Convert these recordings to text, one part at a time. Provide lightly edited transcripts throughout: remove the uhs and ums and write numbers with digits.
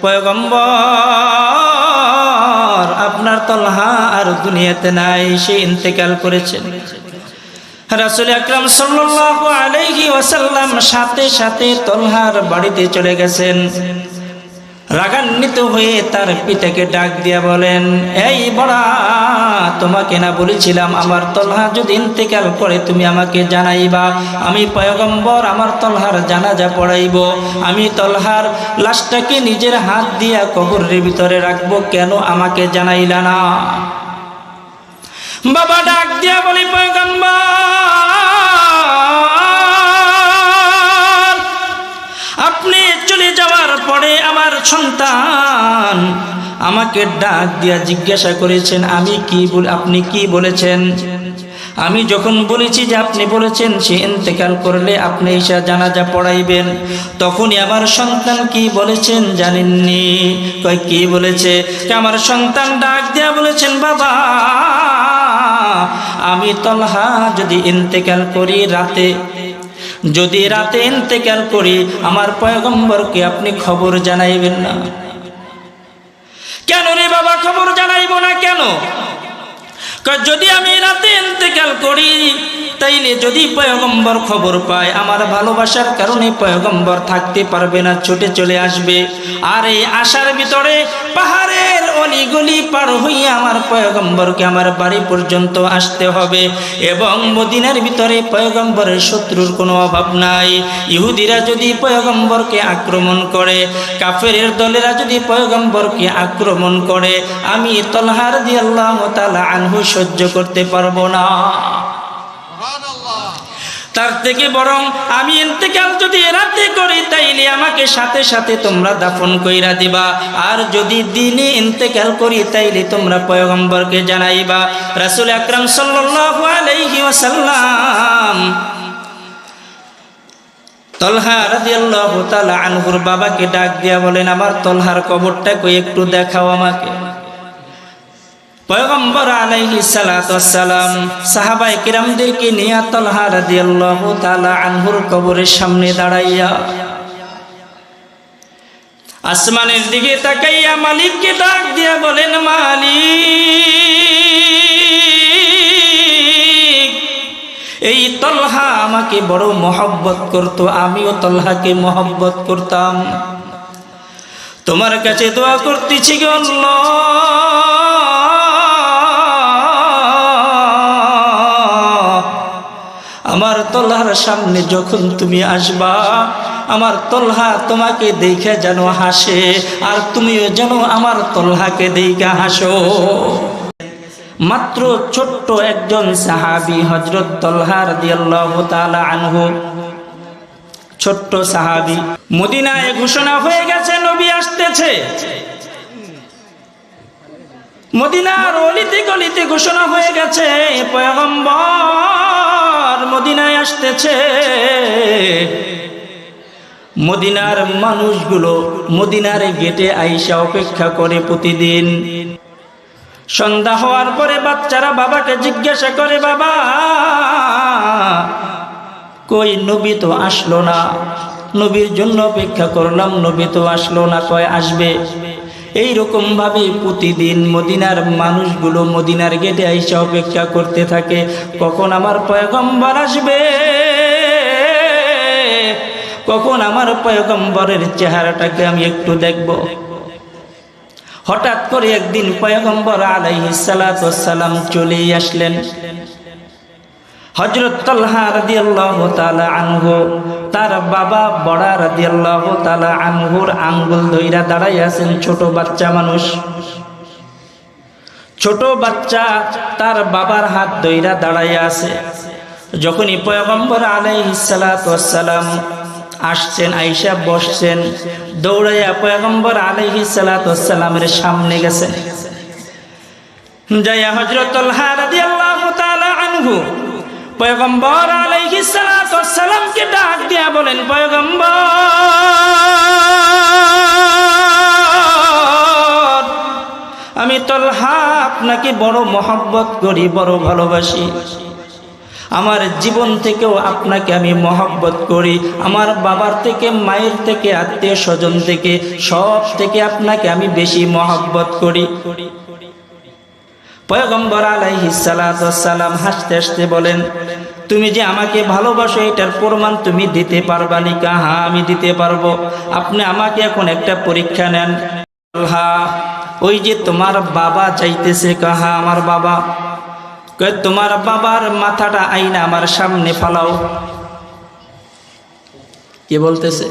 পয়গম্বর আপনার তলহা আর দুনিয়াতে নাই, সে ইন্তেকাল করেছেন। রাসূল আকরাম সাল্লাল্লাহু আলাইহি ওয়াসাল্লাম সাথে সাথে তলহার বাড়িতে চলে গেছেন। রাগান্বিত হয়ে তার পিতাকে ডাক দিয়া বলেন, এই বড়া, তোমাকে না বলেছিলাম আমার তলহা যদি ইন্তেকাল করে তুমি আমাকে জানাইবা, আমি পয়গম্বর আমার তলহার জানাজা পড়াইব, আমি তলহার লাশটাকে নিজের হাত দিয়া কবরের ভিতরে রাখবো, কেন আমাকে জানাইলা না? বাবা ডাক দিয়া বলি, পয়গম্বর আপনি চলে যাওয়ার পরে আমার সন্তান আমাকে ডাক দিয়া জিজ্ঞাসা করেছেন আপনি কি বলেছেন? আমি যখন বলেছি যে আপনি বলেছেন সে ইন্তেকাল করলে আপনি ঈশা জানাজা পড়াইবেন, তখনই আমার সন্তান কি বলেছেন জানেননি? কয় কি বলেছে? আমার সন্তান ডাক দিয়া বলেছেন, বাবা আমি তলহা যদি ইন্তেকাল করি যদি রাতে ইন্তেকাল করি আমার পয়গম্বরকে আপনি খবর জানাইবেন না? কেন রে বাবা খবর জানাইব না কেন? যদি আমি রাতে ইন্তেকাল করি তাইলে যদি পয়গম্বর খবর পায় আমার ভালোবাসার কারণে পয়গম্বর থাকতে পারবে না, ছুটে চলে আসবে, আর এই আশার ভিতরে পাহাড়ের অলিগলি পার হইয়া আমার পয়গম্বরকে আমার বাড়ি পর্যন্ত আসতে হবে। এবং মদিনার ভিতরে পয়গম্বরের শত্রুর কোনো অভাব নাই। ইহুদিরা যদি পয়গম্বরকে আক্রমণ করে, কাফেরের দলেরা যদি পয়গম্বরকে আক্রমণ করে, আমি তলহা রাদিয়াল্লাহু তাআলা আনহু সহ্য করতে পারবো না। তার থেকে বরং আমি ইন্তেকাল যদি রাতে করি তাইলে আমাকে সাথে সাথে তোমরা দাফন কইরা দিবা, আর যদি দিনে ইন্তেকাল করি তাইলে তোমরা পয়গম্বরকে জানাইবা। রাসূল আকরাম সাল্লাল্লাহু আলাইহি ওয়াসাল্লাম তলহা রাদিয়াল্লাহু তাআলা আনহুর বাবাকে ডাক দিয়া বলেন, আমার তলহার কবরটা কই একটু দেখাও আমাকে। পয়গম্বর আলাইহিস সালাতু ওয়াস সালাম সাহাবায়ে কিরামদেরকে নিয়ে তলহা রাদিয়াল্লাহু তাআলা আনহুর কবরের সামনে দাঁড়াইয়া আসমানের দিকে তাকাইয়া মালিককে ডাক দিয়া বলেন, মালিক এই তলহা আমাকে বড় মহব্বত করত, আমিও তলহাকে মহব্বত করতাম, তোমার কাছে দোয়া করতেছি গো আল্লাহ, আমার তলহার সামনে যখন তুমি আসবা আমার তলহা তোমাকে দেখে যেন হাসে, আর তুমিও যেন আমার তলহাকে দেখে হাসো। মাত্র ছোট্ট একজন সাহাবী হযরত তলহা রাদিয়াল্লাহু তাআলা আনহু, ছোট্ট সাহাবী। মদিনায় ঘোষণা হয়ে গেছে নবী আসতেছে, মদিনার অলিতে গলিতে ঘোষণা হয়ে গেছে পয়গম্বর মদিনায় আসতেছে। মদিনার মানুষগুলো মদিনার গেটে আইসা অপেক্ষা করে প্রতিদিন। সন্ধ্যা হওয়ার পরে বাচ্চারা বাবাকে জিজ্ঞাসা করে, বাবা কই নবী তো আসলো না, নবীর জন্য অপেক্ষা করলাম, নবী তো আসলো না, কয় আসবে। এই রকম ভাবে প্রতিদিন মদিনার মানুষগুলো মদিনার গেটে আইসা অপেক্ষা করতে থাকে, কখন আমার পয়গম্বর আসবে, কখন আমার পয়গম্বরের চেহারাটাকে আমি একটু দেখব। হঠাৎ করে একদিন পয়গম্বর আলাইহিস সালাতু ওয়াস সালাম চলে আসলেন। হযরত তলহা রাদিয়াল্লাহু তাআলা আনহু তার বাবা বড়া রাদিয়াল্লাহু তাআলা আনহুর আঙ্গুল ধইরা দাঁড়াই আছেন। ছোট বাচ্চা মানুষ, ছোট বাচ্চা তার বাবার হাত ধইরা দাঁড়াই আছে। যখনই পয়গম্বর আলাইহিস সালাতু ওয়াস সালাম আসছেন, আয়েশা বসছেন, দৌড়াইয়া পয়গম্বর আলাইহিস সালাতু ওয়াস সালামের সামনে গেছেন। যাইয়া হযরত তলহা রাদিয়াল্লাহু তাআলা আনহু পয়গম্বর আলাইহিস সালাতু ওয়াস সালামকে ডাক দিয়া বলেন, পয়গম্বর আমি তলহা আপনাকে বড় মহব্বত করি, বড় ভালোবাসি, আমার জীবন থেকেও আপনাকে আমি মহব্বত করি, আমার বাবার থেকে, মায়ের থেকে, আত্মীয় স্বজন থেকে, সব থেকে আপনাকে আমি বেশি মহব্বত করি। পয়গম্বর আলাইহিস সালাতু ওয়াস সালাম হাসতে হাসতে বলেন, তুমি যে আমাকে ভালোবাসো এটার প্রমাণ তুমি দিতে পারবা নি? হ্যাঁ, আমি দিতে পারবো। আপনি আমাকে এখন একটা পরীক্ষা নেন। ওই যে তোমার বাবা চাইতেছে, কাহা আমার বাবা, তোমার বাবার মাথাটা আইনা আমার সামনে ফালাও। কি বলতেছে?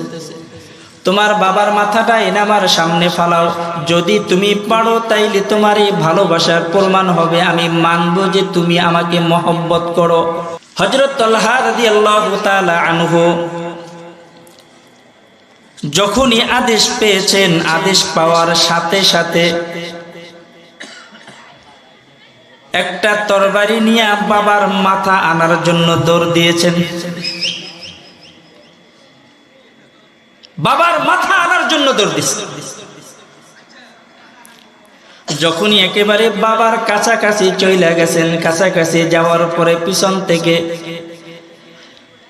তোমার বাবার মাথাটা এনে আমার সামনে ফালাও। যদি তুমি পারো তাইলে তোমার এই ভালোবাসার প্রমাণ হবে, আমি মানব যে তুমি আমাকে মহব্বত করো। হযরত তালহা রাদিয়াল্লাহু তাআলা আনহু যখনই আদেশ পেয়েছেন, আদেশ পাওয়ার সাথে সাথে একটা তরবারি নিয়ে বাবার মাথা আনার জন্য দৌড় দিয়েছেন। বাবার মাথা আনার জন্য দৌড় দিয়েছেন। যখনই একেবারে বাবার কাছাকাছি চলে গেছেন, কাছাকাছি যাওয়ার পরে পিছন থেকে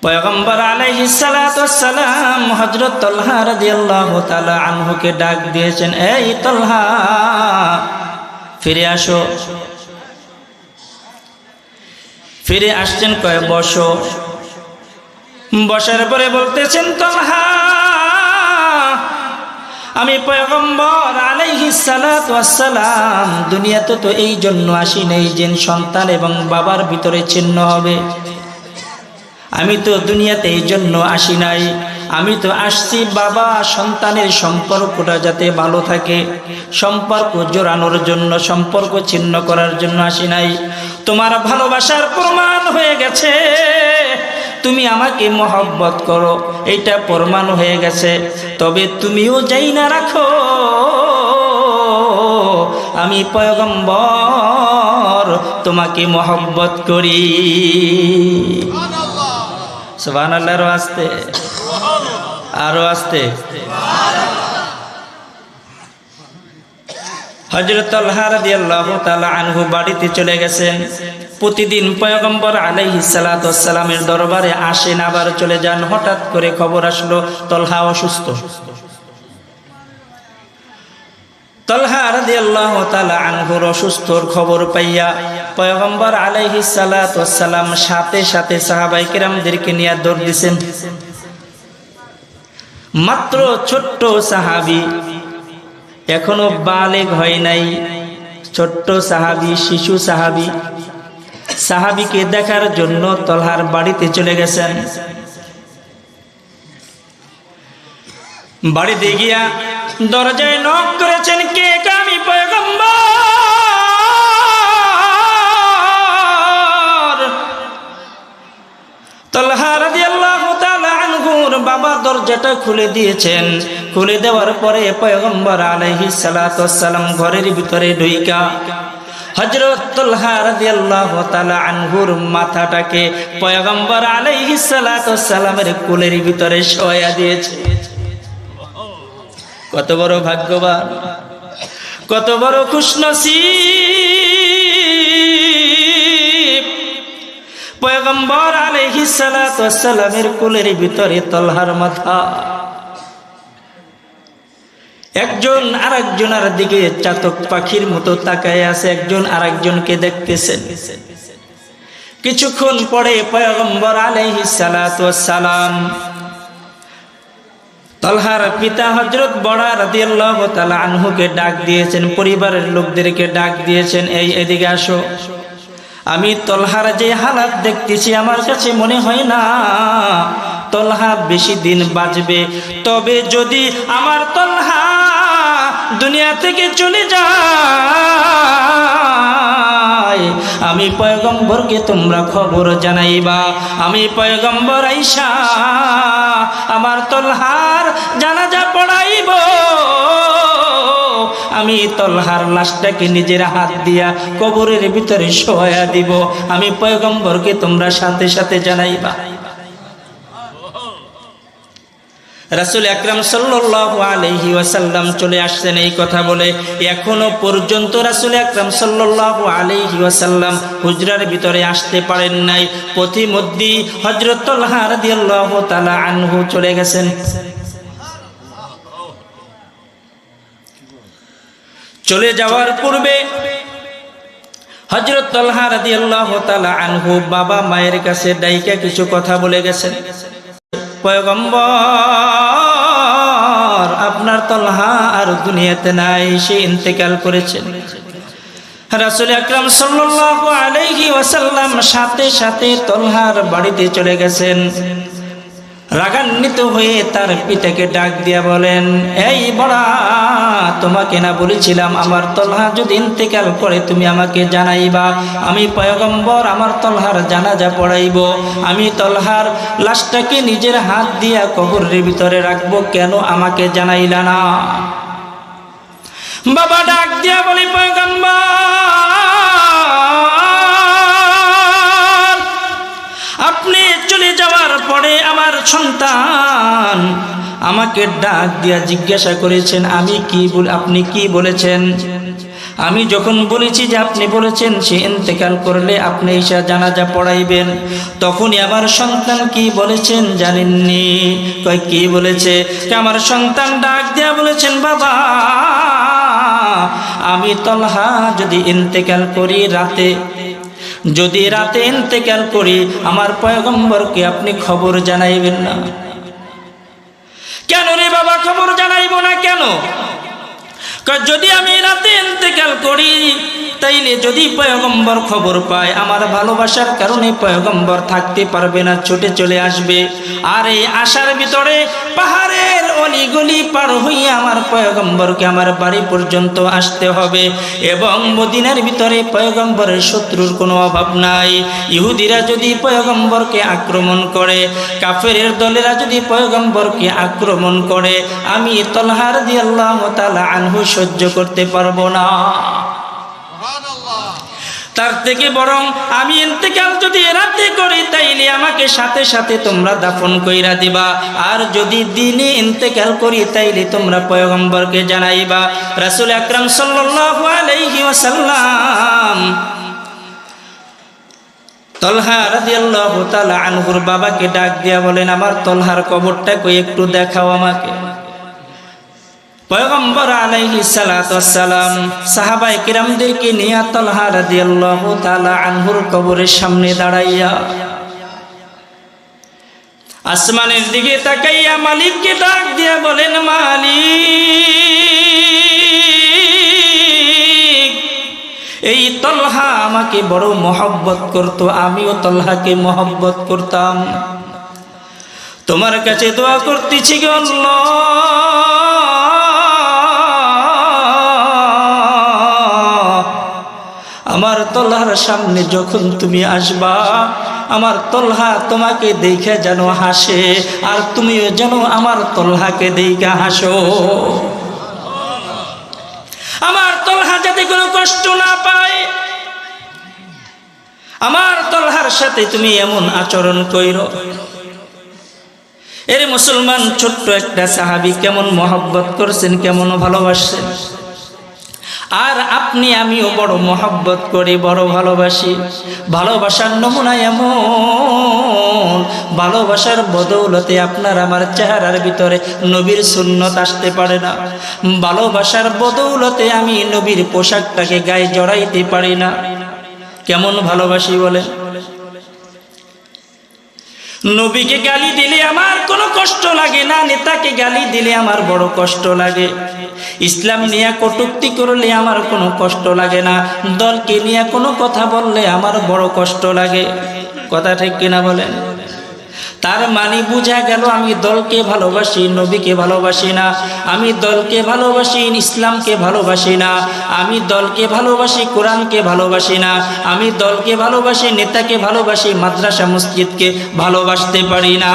পয়গম্বর আলাইহিস সালাতু ওয়াস সালাম হযরত তালহা রাদিয়াল্লাহু তাআলা আনহুকে ডাক দিয়েছেন, এই তালহা ফিরে আসো। ফিরে আসছেন, কয় বসো। বসার পরে বলতেছেন, তালহা আমি পয়গম্বর আলাইহিস সালাতু ওয়াস সালাম দুনিয়াতে তো এই জন্য আসি নাই যে সন্তান এবং বাবার ভিতরে ছিন্ন হবে। আমি তো দুনিয়াতে এই জন্য আসি নাই, আমি তো আসছি বাবা সন্তানের সম্পর্কটা যাতে ভালো থাকে, সম্পর্ক জোড়ানোর জন্য, সম্পর্ক ছিন্ন করার জন্য আসি নাই। তোমার ভালোবাসার প্রমাণ হয়ে গেছে, তুমি আমাকে মহব্বত করো, এইটা প্রমাণ হয়ে গেছে। তবে তুমিও যাই না রাখো, আমি পয়গম্বর তোমাকে মহব্বত করি। সুবহানাল্লাহ। আরো আস্তে, আরো আস্তে। হযরত তালহা রাদিয়াল্লাহু তাআলা আনহু বাড়িতে চলে গেছেন। প্রতিদিন পয়গম্বর আলাইহিস সালাতু ওয়াস সালামের দরবারে আসেন, আবার চলে যান। হঠাৎ করে খবর আসলো তালহা অসুস্থ। তালহা রাদিয়াল্লাহু তাআলা আনহুর অসুস্থর খবর পাইয়া পয়গম্বর আলাইহিস সালাতু ওয়াস সালাম সাথে সাথে সাহাবায়ে কেরামদেরকে নিয়ে দৌড় দিয়েছেন। মাত্র ছোট্ট সাহাবী, এখনো বালেগ হয় নাই, ছোট্ট সাহাবী, শিশু সাহাবী, সাহাবীকে দেখার জন্য তালহার বাড়িতে চলে গেছেন। বাড়িতে গিয়া দরজায় নক করেছেন, কে? আমি পয়গম্বর। তালহা রাদিয়াল্লাহু তাআলা আনহুর বাবা দরজাটা খুলে দিয়েছেন। খুলে দেওয়ার পরে পয়গম্বর আলাইহিস সালাতু ওয়াস সালাম ঘরের ভিতরে ঢুইকা হযরত তালহা রাদিয়াল্লাহু তাআলা আনহুর মাথাটাকে পয়গম্বর আলাইহিস সালাতু ওয়াস সালামের কোলের ভিতরে শোয়া দিয়েছে। কত বড় ভাগ্যবান, কত বড় খুশনসিব! পয়গম্বর আলাইহিস সালাতু ওয়াস সালামের কোলের ভিতরে তালহার মাথা। একজন আরেকজনের দিকে চাতক পাখির মতো তাকায় আছে, একজন আরেকজনকে দেখতেছেন। কিছুক্ষণ পরে পয়গম্বর আলাইহিস সালাতু ওয়াস সালাম তালহার পিতা হযরত বড়া রাদিয়াল্লাহু তাআলা আনহুকে ডাক দিয়েছেন, পরিবারের লোকদেরকে ডাক দিয়েছেন, এই এদিকে আসো। আমি তালহার যে হালাত দেখতেছি আমার কাছে মনে হয় না তালহা বেশি দিন বাঁচবে। তবে যদি আমার তালহা দুনিয়া থেকে চলে যায়, আমি পয়গম্বরকে তোমরা খবর জানাইবা। আমি পয়গম্বর আইসা আমার তালহার জানাজা পড়াইব। আমি তালহার লাশটাকে নিজের হাত দিয়া কবরের ভিতরে শোয়া দিব। আমি পয়গম্বরকে তোমরা সাথে সাথে জানাইবা। রাসূল আকরাম সাল্লাল্লাহু আলাইহি ওয়াসাল্লাম চলে আসছেন এই কথা বলে এখনো পর্যন্ত রাসূল আকরাম সাল্লাল্লাহু আলাইহি ওয়াসাল্লাম হুজরার ভিতরে আসতে পারেন নাই। পথিমধ্যে হযরত তালহা রাদিয়াল্লাহু তাআলা আনহু চলে গেছেন। চলে যাওয়ার পূর্বে হযরত তালহা রাদিয়াল্লাহু তাআলা আনহু বাবা মায়ের কাছে ডাইকা কিছু কথা বলে গেছেন। পয়গম্বর, আপনার তালহা আর দুনিয়াতে নাই, সে ইন্তেকাল করেছেন। রাসূল আকরাম সাল্লাল্লাহু আলাইহি ওয়াসাল্লাম সাথে সাথে তালহার বাড়িতে চলে গেছেন। রাগান্বিত হয়ে তার পিতাকে ডাক দিয়া বলেন, এই বড়া, তোমাকে না বলেছিলাম আমার তালহা যদি ইন্তেকাল করে তুমি আমাকে জানাইবা, আমি পয়গম্বর আমার তালহার জানাজা পড়াইব, আমি তালহার লাশটাকে নিজের হাত দিয়া কবরের ভিতরে রাখবো, কেন আমাকে জানাইলা না? বাবা ডাক দিয়া বলে, পয়গম্বর, আপনি চলে যাওয়ার পরে আমার সন্তান আমাকে ডাক দিয়া জিজ্ঞাসা করেছেন আমি কি আপনি কি বলেছেন? আমি যখন বলেছি যে আপনি বলেছেন সে ইন্তেকাল করলে আপনি ঈশা জানাজা পড়াইবেন, তখনই আমার সন্তান কি বলেছেন জানেননি? কয় কি বলেছে? আমার সন্তান ডাক দিয়া বলেছেন, বাবা, আমি তালহা যদি ইন্তেকাল করি রাতে, যদি রাতে ইন্তেকাল করি আমার পয়গম্বরকে আপনি খবর জানাইবেন না। কেন রে বাবা খবর জানাইব না কেন? যদি আমি রাতে ইন্তেকাল করি তাইলে যদি পয়গম্বর খবর পায় আমার ভালোবাসার কারণে পয়গম্বর থাকতে পারবে না, ছুটে চলে আসবে। আর এই আশার ভিতরে পাহাড়ের অলিগলি পার হইয়া আমার পয়গম্বরকে আমার বাড়ি পর্যন্ত আসতে হবে। এবং মদিনার ভিতরে পয়গম্বরের শত্রুর কোনো অভাব নাই। ইহুদিরা যদি পয়গম্বরকে আক্রমণ করে, কাফেরের দলেরা যদি পয়গম্বরকে আক্রমণ করে, আমি তালহা রাদিয়াল্লাহু তাআলা আনহু সহ্য করতে পারবো না। তার থেকে বরং আমি ইন্তেকাল যদি রাতে করি তাইলে আমাকে সাথে সাথে তোমরা দাফন কইরা দিবা, আর যদি দিনে ইন্তেকাল করি তাইলে তোমরা পয়গম্বরকে জানাইবা। রাসূল আকরাম সাল্লাল্লাহু আলাইহি ওয়াসাল্লাম তালহা রাদিয়াল্লাহু তাআলা আনহুর বাবাকে ডাক দিয়া বলেন, আমার তালহার কবরটা কই একটু দেখাও আমাকে। পয়গম্বর আলাইহিস সালাতু ওয়াস সালাম সাহাবায়ে কিরামদেরকে নিয়ে তালহা রাদিয়াল্লাহু তাআলা আনহুর কবরের সামনে দাঁড়াইয়া আসমানের দিকে তাকাইয়া মালিককে ডাক দিয়া বলেন, মালিক, এই তালহা আমাকে বড় মহব্বত করত, আমিও তালহাকে মহব্বত করতাম, তোমার কাছে দোয়া করতেছি গো আল্লাহ, আমার তালহার সামনে যখন তুমি আসবা আমার তালহা তোমাকে দেখে যেন হাসে, আর তুমিও যেন আমার তালহাকে দেখে হাসো। আমার তালহা যাতে কোনো কষ্ট না পায়, আমার তালহার সাথে তুমি এমন আচরণ কইরো। এর মুসলমান ছোট্ট একটা সাহাবী কেমন মহব্বত করছেন, কেমন ভালোবাসছেন। আর আপনি আমিও বড় মহব্বত করি, বড় ভালোবাসি। ভালোবাসার নমুনা এমন, ভালোবাসার বদৌলতে আপনার আমার চেহারার ভিতরে নবীর সুন্নত আসতে পারে না। ভালোবাসার বদৌলতে আমি নবীর পোশাকটাকে গায়ে জড়াইতে পারি না। কেমন ভালোবাসি বলেন? নবীকে গালি দিলে আমার কোনো কষ্ট লাগে না, নেতাকে গালি দিলে আমার বড় কষ্ট লাগে, ইসলাম নিয়ে কটূক্তি করলে আমার কোনো কষ্ট লাগে না, দলকে নিয়ে কোনো কথা বললে আমার বড় কষ্ট লাগে। কথা ঠিক কিনা বলেন? তার মানে বোঝা গেল আমি দলকে ভালোবাসি, নবীকে ভালোবাসি না। আমি দলকে ভালোবাসি, ইসলামকে ভালোবাসি না। আমি দলকে ভালোবাসি, কোরআনকে ভালোবাসি না। আমি দলকে ভালোবাসি, নেতাকে ভালোবাসি, মাদ্রাসা মসজিদকে ভালোবাসতে পারি না।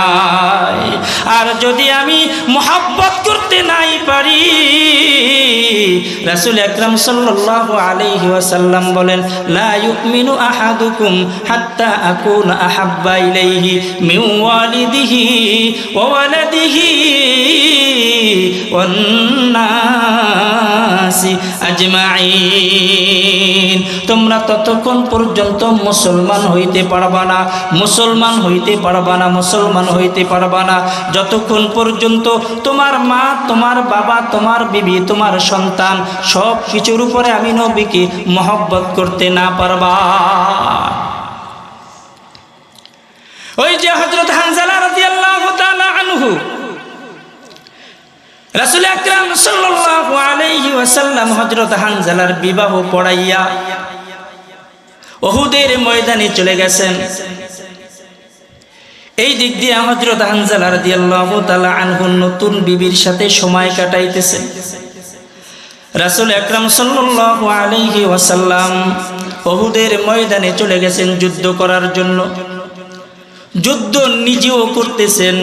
আর যদি আমি মহব্বত করতে নাই পারি, রাসূল আকরাম সাল্লাল্লাহু আলাইহি ওয়াসাল্লাম বলেন, লা ইউমিনু আহাদুকুম হাত্তা আকুনা আহাব্বা ইলাইহি মিন ওয়ালিদিহি ওয়া ওয়ালাদিহি ওয়ান নাসি আজমাইন। তোমরা ততক্ষণ পর্যন্ত মুসলমান হইতে পারবা না, মুসলমান হইতে পারবা না, মুসলমান হইতে পারবা না যতক্ষণ পর্যন্ত তোমার মা, তোমার বাবা, তোমার বিবি, তোমার সন্তান সব কিছুর উপরে আমি নবীকে মহব্বত করতে না পারবা। ওই যে হযরত হানজালা রাদিয়াল্লাহু তাআলা আনহু রাসূল আকরাম সাল্লাল্লাহু আলাইহি ওয়াসাল্লাম হযরত হানজালার বিবাহ পড়াইয়া উহুদের ময়দানে চলে গেছেন। এই দিক দিয়ে হযরত হানজালা রাদিয়াল্লাহু তাআলা আনহু নতুন বিবির সাথে সময় কাটাইতেছেন। রাসূল আকরাম সাল্লাল্লাহু আলাইহি ওয়াসাল্লাম উহুদের ময়দানে চলে গেছেন যুদ্ধ করার জন্য। যুদ্ধ নিজেও করতেছেন।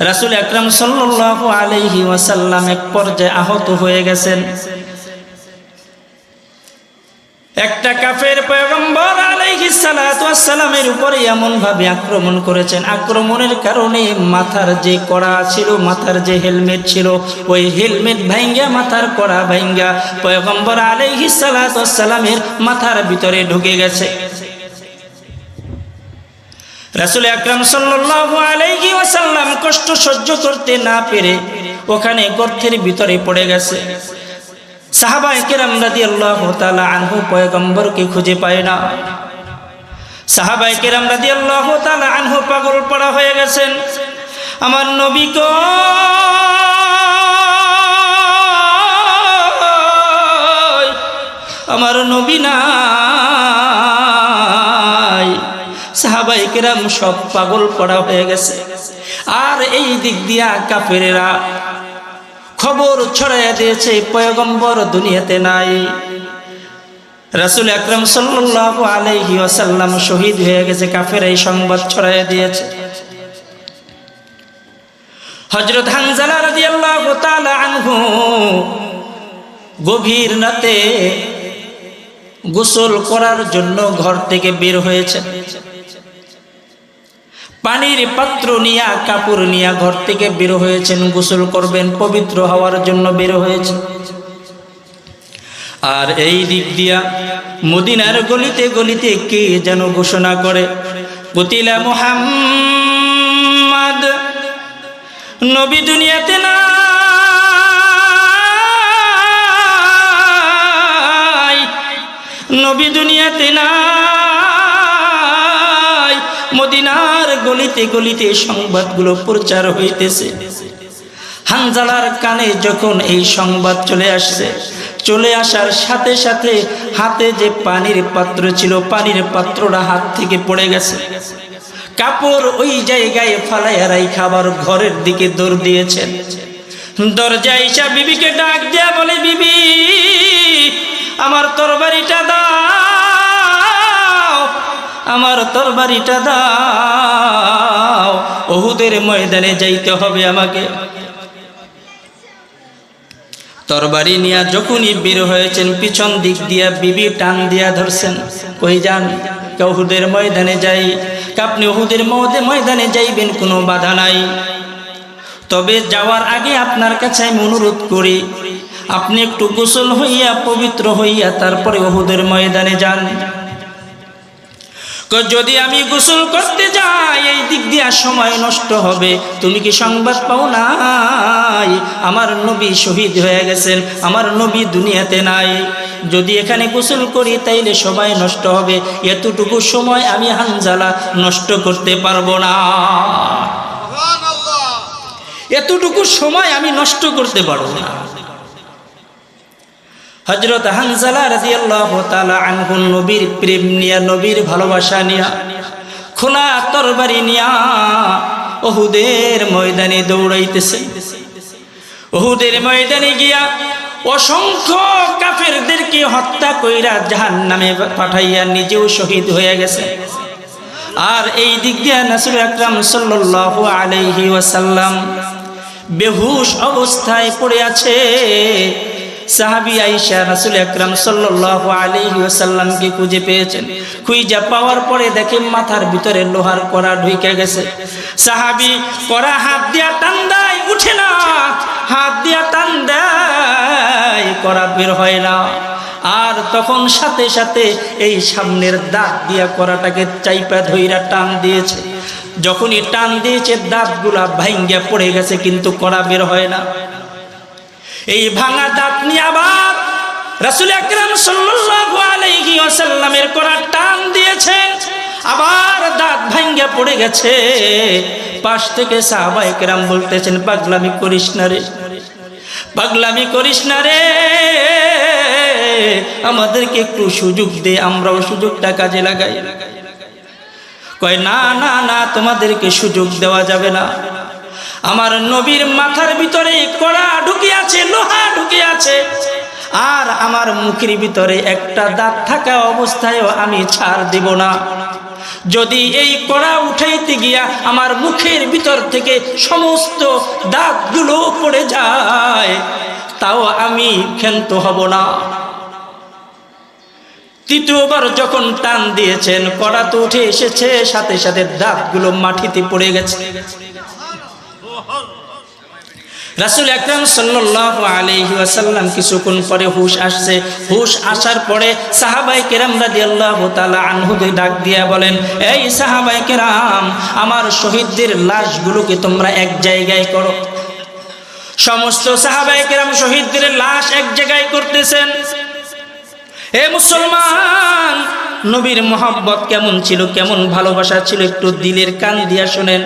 রাসূল আকরাম সাল্লাল্লাহু আলাইহি ওয়াসাল্লাম এক পর্যায়ে আহত হয়ে গেছেন। একটা কাফের পয়গম্বর আলাইহিস সালাতু ওয়াস সালামের উপরে এমন ভাবে আক্রমণ করেছেন, আক্রমণের কারণে মাথার যে কড়া ছিল, মাথার যে হেলমেট ছিল, ওই হেলমেট ভাঙ্গা, মাথার কড়া ভাঙ্গা পয়গম্বর আলাইহিস সালাতু ওয়াস সালামের মাথার ভিতরে ঢুকে গেছে। রাসূল আকরাম সাল্লাল্লাহু আলাইহি ওয়াসাল্লাম কষ্ট সহ্য করতে না পেরে ওখানে গর্তের ভিতরে পড়ে গেছে। সাহাবায়ে কেরাম রাদিয়াল্লাহু তাআলা আনহু পয়গম্বরকে খুঁজে পায় না। সাহাবায়ে কেরাম রাদিয়াল্লাহু তাআলা আনহু পাগল পড়া হয়ে গেছেন, আমার নবী কই, আমার নবী নাই। সাহাবায়ে কেরাম সব পাগল পড়া হয়ে গেছে। আর এই দিক দিয়া কাফেরেরা খবর ছড়াইয়া দিয়েছে পয়গম্বর দুনিয়াতে নাই। রাসূল আকরাম সাল্লাল্লাহু আলাইহি ওয়াসাল্লাম শহীদ হয়ে গেছে, কাফের এই সংবাদ ছড়াইয়া দিয়েছে। হযরত হানজালা রাদিয়াল্লাহু তাআলা আনহু গভীর রাতে গোসল করার জন্য ঘর থেকে বের হয়েছে। পানির পাত্র নিয়া, কাপড় নিয়া ঘর থেকে বের হয়েছেন, গোসল করবেন, পবিত্র হওয়ার জন্য বের হয়েছে। আর এই দিক দিয়া মদিনার গলিতে গলিতে কে যেন ঘোষণা করে, কুতিলা মুহাম্মদ, নবী দুনিয়াতে নাই, নবী দুনিয়াতে নাই। মদিনার গলিতে গলিতে সংবাদগুলো প্রচার হইতেছে। হানজালার কানে যখন এই সংবাদ চলে আসছে, চলে আসার সাথে সাথে হাতে যে পানির পাত্র ছিল, পানির পাত্রটা হাত থেকে পড়ে গেছে। কাপড় ওই জায়গায় ফালাইয়া রাইখা আবার ঘরের দিকে দৌড় দিয়েছেন। দরজায় আয়েশা বিবিকে ডাক দিয়া বলে, বিবি আমার তরবারিটা দাও, আমার তরবারিটা দাও, উহুদের ময়দানে যাইতে হবে আমাকে। তরবারি নিয়ে যখনই বের হয়েছেন, পিছন দিক দিয়া বিবি টান দিয়া ধরছেন, কই যান? উহুদের ময়দানে যাই। আপনি উহুদের ময়দানে যাইবেন, কোনো বাধা নাই, তবে যাওয়ার আগে আপনার কাছে আমি অনুরোধ করি, আপনি একটু গোসল হইয়া, পবিত্র হইয়া তারপরে উহুদের ময়দানে যান। যদি আমি গোসল করতে যাই, এই দিক দিয়া সময় নষ্ট হবে। তুমি কি সংবাদ পাও নাই আমার নবী শহীদ হয়ে গেছেন, আমার নবী দুনিয়াতে নাই? যদি এখানে গোসল করি তাইলে সবাই নষ্ট হবে। এতটুকু সময় আমি হানজালা নষ্ট করতে পারবো না, এতটুকু সময় আমি নষ্ট করতে পারবো না। হযরত হানজালা রাদিয়াল্লাহু তাআলা আনহু নবীর প্রেম নিয়া, নবীর ভালোবাসা নিয়া, খোলা তরবারি নিয়া উহুদের ময়দানে দৌড়াইতেছে। উহুদের ময়দানে গিয়া অসংখ্য কাফেরদেরকে হত্যা কইরা জাহান্নামে পাঠাইয়া নিজেও শহীদ হয়ে গেছে। আর এই দিক দিয়া রাসূল আকরাম সাল্লাল্লাহু আলাইহি ওয়াসাল্লাম বেহুশ অবস্থায় পড়ে আছে। সাহাবী আয়েশা রাসূল আকরাম সাল্লাল্লাহু আলাইহি ওয়াসাল্লামকে খুঁজে পেয়েছেন। খুঁজে পাওয়ার পরে দেখে মাথার ভিতরে লোহার কড়া ঢুকে গেছে। সাহাবী কড়া হাত দিয়া টান দেয়, উঠে না। হাত দিয়া টান দেয়, কড়া বের হয় না। আর তখন সাথে সাথে এই সামনের দাঁত দিয়া কড়াটাকে চাইপা ধইরা টান দিয়েছে। যখনই টান দিয়েছে দাঁতগুলা ভাঙ্গা পড়ে গেছে, কিন্তু কড়া বের হয় না। এই ভাঙা দাঁত নিয়ে আবার রাসূল আকরাম সাল্লাল্লাহু আলাইহি ওয়াসাল্লামের কড়া টান দিয়েছে, আবার দাঁত ভাঙ্গা পড়ে গেছে। পাশ থেকে সাহাবায়ে কেরাম বলতেছেন, পাগলামি করিস না রে, পাগলামি করিস না রে, আমাদেরকে একটু সুযোগ দে, আমরাও সুযোগটা কাজে লাগাই। কয় না না না, তোমাদেরকে সুযোগ দেওয়া যাবে না। আমার নবীর মাথার ভিতরে কড়া ঢুকে আছে, লোহা ঢুকে আছে, আর আমার মুখের ভিতরে একটা দাঁত থাকা অবস্থায়ও আমি ছাড় দেব না। যদি এই কড়া উঠাইতে গিয়া আমার মুখের ভিতর থেকে সমস্ত দাঁতগুলো পড়ে যায়, তাও আমি ক্ষান্ত হব না। তৃতীয়বার যখন টান দিয়েছেন, কড়া তো উঠে এসেছে, সাথে সাথে দাঁতগুলো মাটিতে পড়ে গেছে। রাসূল আকরাম সাল্লাল্লাহু আলাইহি ওয়াসাল্লাম কিছুক্ষণ পরে হুশ আসছে। হুশ আসার পরে সাহাবায়ে কেরাম রাদিয়াল্লাহু তাআলা আনহুকে ডাক দিয়া বলেন, এই সাহাবায়ে কেরাম, আমার শহীদদের লাশগুলোকে তোমরা এক জায়গায় করো। সমস্ত সাহাবায়ে কেরাম শহীদদের লাশ এক জায়গায় করতেছেন। হে মুসলমান, নবীর মোহাব্বত কেমন ছিল, কেমন ভালোবাসা ছিল, একটু দিলের কান দিয়া শুনেন,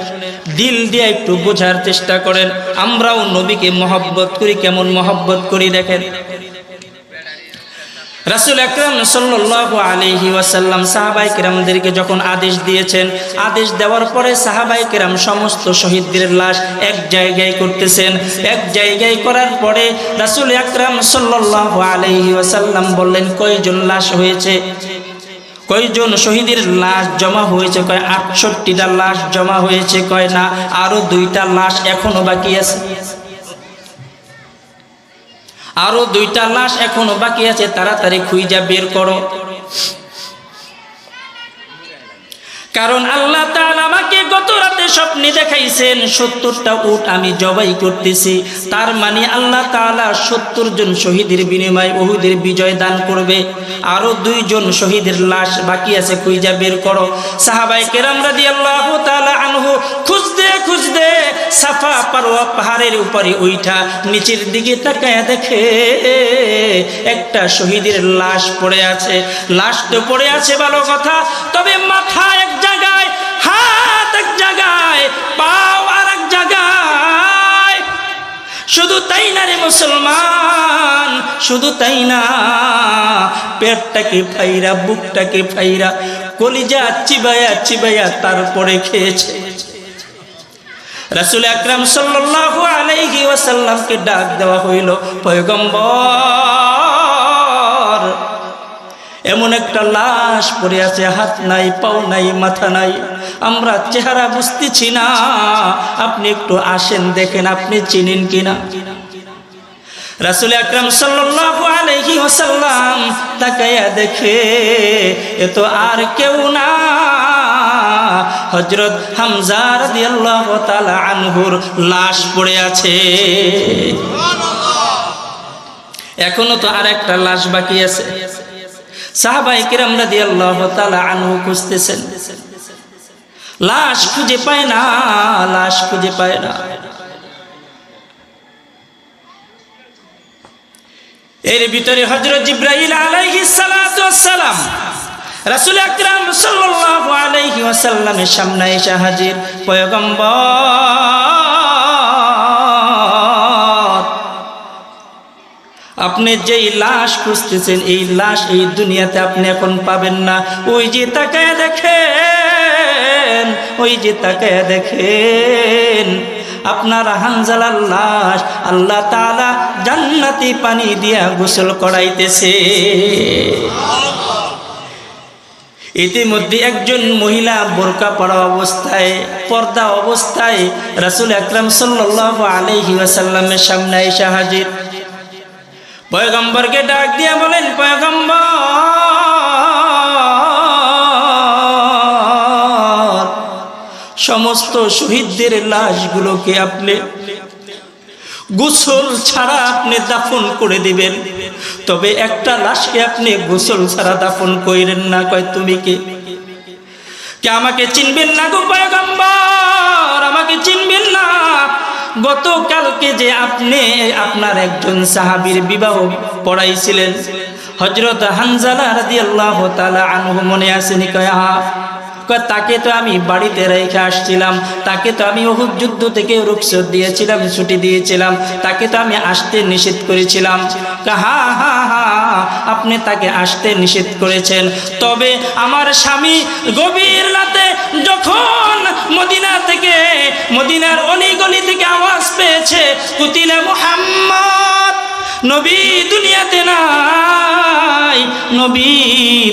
দিল দিয়ে একটু বোঝার চেষ্টা করেন। আমরাও নবীকে মোহাব্বত করি, কেমন মোহাব্বত করি দেখেন। রাসূল আকরাম সাল্লাল্লাহু আলাইহি ওয়াসাল্লাম সাহাবায়ে কেরামদেরকে যখন আদেশ দিয়েছেন, আদেশ দেওয়ার পরে সাহাবায়ে কেরাম সমস্ত শহীদদের লাশ এক জায়গায় করতেছেন। এক জায়গায় করার পরে রাসূল আকরাম সাল্লাল্লাহু আলাইহি ওয়াসাল্লাম বললেন, কয়জন লাশ হয়েছে, কয়জন শহীদের লাশ জমা হয়েছে? কয় 68টা লাশ জমা হয়েছে। কয় না, আরো 2টা লাশ এখনো বাকি আছে, আরো 2টা লাশ এখনো বাকি আছে, তাড়াতাড়ি খুঁজা বের করো। কারণ আল্লাহ তাআলা আমাকে গত রাতে স্বপ্নে দেখাইছেন 70টা উট আমি জবাই করতেছি। তার মানে আল্লাহ তাআলা 70 জন শহীদের বিনিময়ে উহুদের বিজয় দান করবে। আরো 2 জন শহীদের লাশ বাকি আছে, খুঁজা বের করো। সাহাবায়ে কেরাম রাদিয়াল্লাহু তাআলা আনহু খুঁজতে খুঁজতে সাফা পারওয়া পাহাড়ের উপরে উঠা নিচের দিকে তাকায় দেখে একটা শহীদের লাশ পড়ে আছে। লাশ তো পড়ে আছে ভালো কথা, তবে মাথা এক জায়গায়, হাত এক জায়গায়, পাও আর এক জায়গায়। শুধু তাই না রে মুসলমান, শুধু তাই না, পেটটাকে ফাইরা, বুকটাকে ফাইরা, কলিজা চিবায়া চিবায়া তারপরে খেয়েছে। রাসূল আকরাম সাল্লাল্লাহু আলাইহি ওয়াসাল্লামকে ডাক দেওয়া হইল, পয়গম্বর, এমন একটা লাশ পড়ে আছে, হাত নাই, পাও নাই, মাথা নাই, আমরা চেহারা বুঝতেছি না, আপনি একটু আসেন, দেখেন আপনি চিনেন কিনা। রাসূল আকরাম সাল্লাল্লাহু আলাইহি ওয়াসাল্লাম তাকায়া দেখে এ তো আর কেউ না, হযরত হামজা রাদিয়াল্লাহু তাআলা আনহুর লাশ পড়ে আছে। এখনো তো আর একটা লাশ বাকি আছে। সাহাবায়ে কেরাম রাদিয়াল্লাহু তাআলা আনহু খুঁজতেছেন, লাশ খুঁজে পায় না, লাশ খুঁজে পায় না। এর ভিতরে হযরত জিবরাইল আলাইহিস সালাতু ওয়াস সালাম রাসূল আকরাম সাল্লাল্লাহু আলাইহি ওয়াসাল্লামের সামনে এসে হাজির। পয়গম্বর, আপনি যেই লাশ খুঁজতেছেন, এই লাশ এই দুনিয়াতে আপনি এখন পাবেন না। ওই যে তাকায় দেখেন, ওই যে তাকায় দেখেন, আপনার হানজালার লাশ আল্লাহ তাআলা জান্নাতি পানি দিয়া গোসল করাইতেছে। ইতিমধ্যে একজন মহিলা বোরকা পরা অবস্থায়, পর্দা অবস্থায় রাসূল আকরাম সাল্লাল্লাহু আলাইহি ওয়াসাল্লামের সামনে এসে হাজির। পয়গম্বরকে ডাক দিয়া বলেন, পয়গম্বর, সমস্ত শহীদদের লাশগুলোকে আপনি গোসল ছাড়া আপনি দাফন করে দিবেন, তবে একটা লাশকে আপনি গোসল ছাড়া দাফন কইরেন না। কয় তুমি কে আমাকে চিনবেন না গো পয়গম্বর, আমাকে চিনবেন না? গতকালকে যে আপনি আপনার একজন সাহাবীর বিবাহ পড়াইছিলেন, হযরত হানজালা রাদিয়াল্লাহু তাআলা আনহু, মনে আসেনি? কয় হ্যাঁ। তাকে তো আমি বাড়িতে রেখে আসছিলাম, তাকে তো আমি উহুদ যুদ্ধ থেকে রুখসত দিয়েছিলাম, ছুটি দিয়েছিলাম, তাকে তো আমি আসতে নিষেধ করেছিলাম। হ্যাঁ হ্যাঁ হ্যাঁ, আপনি তাকে আসতে নিষেধ করেছেন, তবে আমার স্বামী গভীর রাতে যখন মদিনা থেকে, মদিনার অলিগলি থেকে আওয়াজ পেয়েছে কুতিলা মুহাম্মদ, নবী দুনিয়াতে নাই, নবী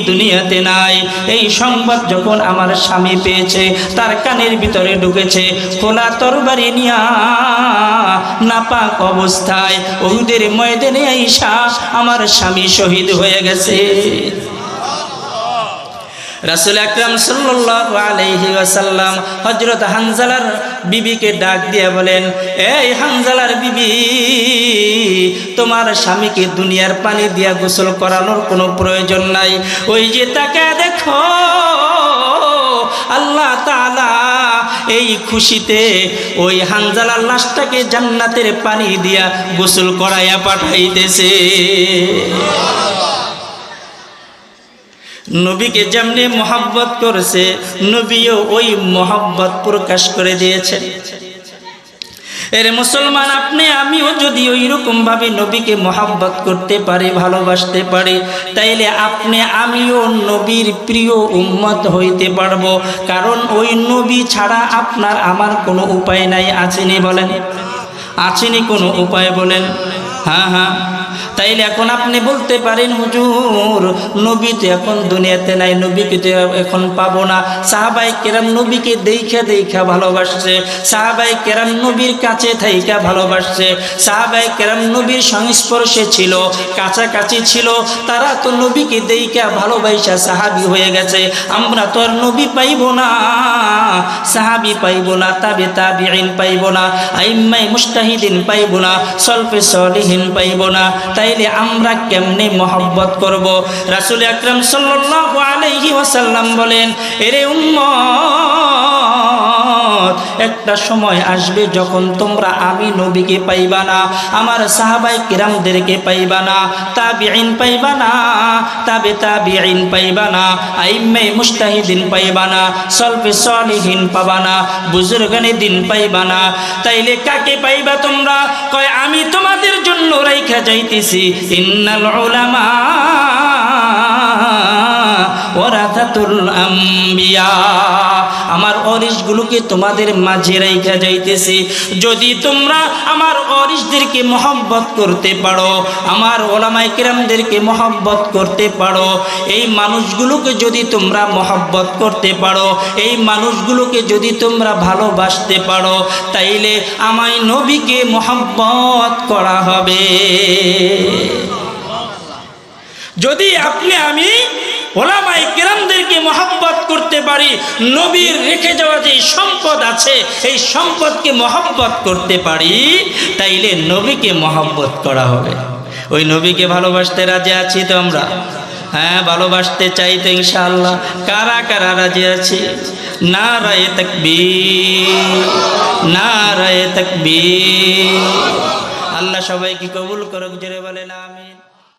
দুনিয়াতে নাই, এই সংবাদ যখন আমার স্বামী পেয়েছে, তার কানের ভিতরে ঢুকেছে, খোলা তরবারি নিয়া নাপাক অবস্থায় উহুদের ময়দানে আইসা আমার স্বামী শহীদ হয়ে গেছে। রাসূল আকরাম সাল্লাল্লাহু আলাইহি ওয়াসাল্লাম হযরত হানজালার বিবিকে ডাক দিয়ে বলেন, এই হানজালার বিবি, তোমার স্বামীকে দুনিয়ার পানি দিয়া গোসল করানোর কোনো প্রয়োজন নাই। ওই যে তাকে দেখো, আল্লাহ তাআলা এই খুশিতে ওই হানজালার লাশটাকে জান্নাতের পানি দিয়া গোসল করাইয়া পাঠাইতেছে। নবীকে যেমনি মোহাব্বত করেছে, নবীও ওই মোহাব্বত প্রকাশ করে দিয়েছেন। এর মুসলমান, আপনি আমিও যদি ওই রকম ভাবে নবীকে মোহাব্বত করতে পারি, ভালোবাসতে পারি, তাইলে আপনি আমিও নবীর প্রিয় উম্মত হইতে পারবো। কারণ ওই নবী ছাড়া আপনার আমার কোনো উপায় নাই। আছেনি বলেন? আছেনি কোনো উপায় বলেন? হ্যাঁ হ্যাঁ। তাইলে এখন আপনি বলতে পারেন, হুজুর নবী তো এখন দুনিয়াতে নাই, নবীকে তো এখন পাবো না। সাহাবায়ে কেরাম নবীকে দেখা দেখা ভালোবাসছে, সাহাবায়ে কেরাম নবীর কাছে থাইকা ভালোবাসছে, সাহাবায়ে কেরাম নবীর সংস্পর্শে ছিল, কাছাকাছি ছিল, তারা তো নবীকে দেখা ভালোবাসা সাহাবী হয়ে গেছে। আমরা তো আর নবী পাইব না, সাহাবী পাইব না, তাবে তাবিঈন পাইব না, আইম্মায়ে মুজতাহিদিন পাইব না, সলফে সলিহিন পাইব না। তাইলে আমরা কেমনে মোহাব্বত করব? রাসূল আকরাম সাল্লাল্লাহু আলাইহি ওয়াসাল্লাম বলেন, এরে উম্মত, একটা সময় আসবে যখন তোমরা আমি নবীকে পাইবা না, আমার সাহাবায়ে কিরামদেরকে পাইবা না, তাবিঈন পাইবা না, তাবে তাবিঈন পাইবা না, আইম্মায়ে মুজতাহিদিন পাইবা না, সলফে সলিহিন পাবা না, বুজুর্গানে দিন পাইবা না। তাইলে কাকে পাইবা তোমরা? কয়, আমি তোমাদের জন্য রাইখা যাইতেছি, ইন্নাল উলামা ওয়ারাসাতুল আম্বিয়া, আমার ওয়ারিসগুলোকে তোমাদের মাঝে রাইখা যাইতেছি। যদি তোমরা আমার ওয়ারিসদেরকে মহব্বত করতে পারো, আমার উলামায়ে কিরামদেরকে মহব্বত করতে পারো, এই মানুষগুলোকে যদি তোমরা মহব্বত করতে পারো, এই মানুষগুলোকে যদি তোমরা ভালোবাসতে পারো, তাইলে আমায় নবীকে মহব্বত করা হবে। যদি আপনি আমি উলামায়ে কিরামদেরকে মহব্বত করতে পারি, নবীর রেখে যাওয়া যে সম্পদ আছে এই সম্পদকে মহব্বত করতে পারি, তাইলে নবীকে মহব্বত করা হবে। ওই নবীকে ভালোবাসতে রাজি আছি তো আমরা? হ্যাঁ, ভালোবাসতে চাই তো ইনশাআল্লাহ। কারা কারা রাজি আছি? নারায়ে তাকবীর, নারায়ে তাকবীর। আল্লাহ সবাইকে কবুল করুক, জোরে বলেন আমিন।